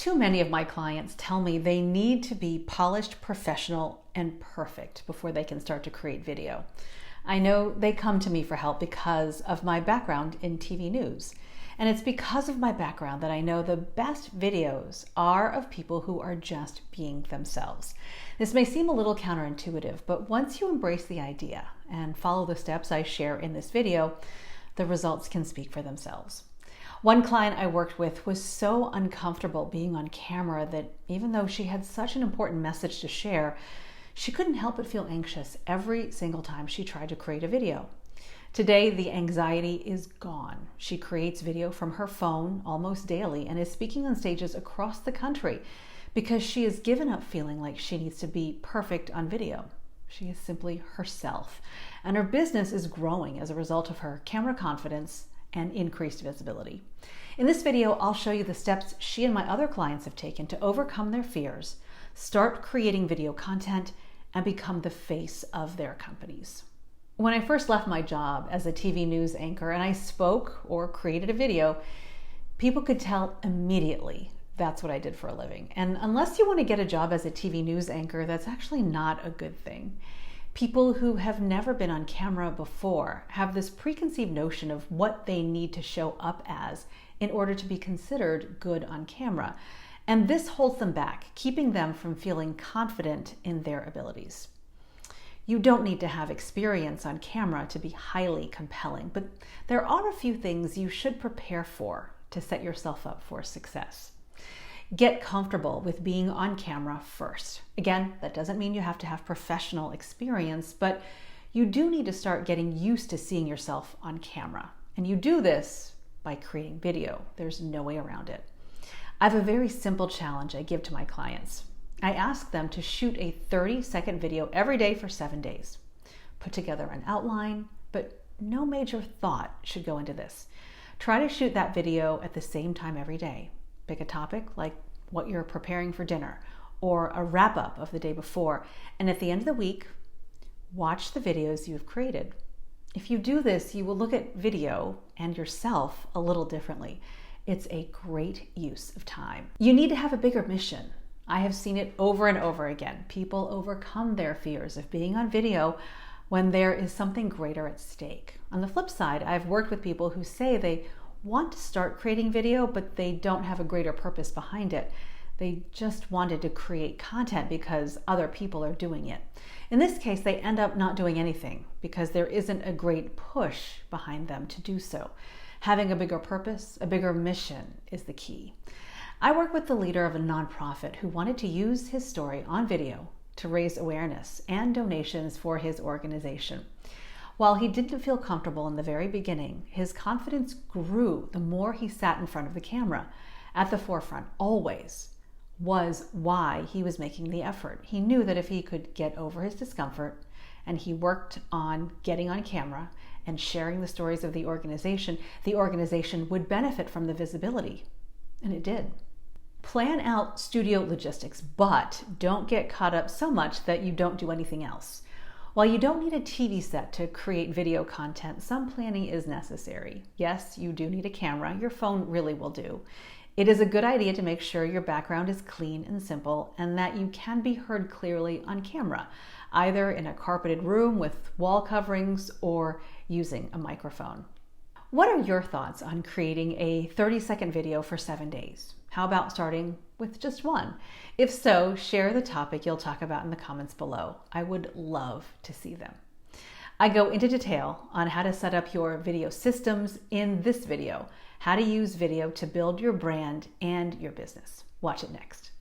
Too many of my clients tell me they need to be polished, professional, and perfect before they can start to create video. I know they come to me for help because of my background in TV news. And it's because of my background that I know the best videos are of people who are just being themselves. This may seem a little counterintuitive, but once you embrace the idea and follow the steps I share in this video, the results can speak for themselves. One client I worked with was so uncomfortable being on camera that even though she had such an important message to share, she couldn't help but feel anxious every single time she tried to create a video. Today, the anxiety is gone. She creates video from her phone almost daily and is speaking on stages across the country because she has given up feeling like she needs to be perfect on video. She is simply herself, and her business is growing as a result of her camera confidence and increased visibility. In this video, I'll show you the steps she and my other clients have taken to overcome their fears, start creating video content, and become the face of their companies. When I first left my job as a TV news anchor and I spoke or created a video, people could tell immediately that's what I did for a living. And unless you want to get a job as a TV news anchor, that's actually not a good thing. People who have never been on camera before have this preconceived notion of what they need to show up as in order to be considered good on camera. And this holds them back, keeping them from feeling confident in their abilities. You don't need to have experience on camera to be highly compelling, but there are a few things you should prepare for to set yourself up for success. Get comfortable with being on camera first. Again, that doesn't mean you have to have professional experience, but you do need to start getting used to seeing yourself on camera. And you do this by creating video. There's no way around it. I have a very simple challenge I give to my clients. I ask them to shoot a 30-second video every day for 7 days. Put together an outline, but no major thought should go into this. Try to shoot that video at the same time every day. Pick a topic like what you're preparing for dinner or a wrap-up of the day before, and at the end of the week, watch the videos you've created. If you do this, you will look at video and yourself a little differently. It's a great use of time. You need to have a bigger mission. I have seen it over and over again. People overcome their fears of being on video when there is something greater at stake. On the flip side, I've worked with people who say they want to start creating video, but they don't have a greater purpose behind it. They just wanted to create content because other people are doing it. In this case, they end up not doing anything because there isn't a great push behind them to do so. Having a bigger purpose, a bigger mission is the key. I work with the leader of a nonprofit who wanted to use his story on video to raise awareness and donations for his organization. While he didn't feel comfortable in the very beginning, his confidence grew the more he sat in front of the camera. At the forefront, always, was why he was making the effort. He knew that if he could get over his discomfort and he worked on getting on camera and sharing the stories of the organization would benefit from the visibility. And it did. Plan out studio logistics, but don't get caught up so much that you don't do anything else. While you don't need a TV set to create video content, some planning is necessary. Yes, you do need a camera. Your phone really will do. It is a good idea to make sure your background is clean and simple and that you can be heard clearly on camera, either in a carpeted room with wall coverings or using a microphone. What are your thoughts on creating a 30-second video for 7 days? How about starting with just one? If so, share the topic you'll talk about in the comments below. I would love to see them. I go into detail on how to set up your video systems in this video, how to use video to build your brand and your business. Watch it next.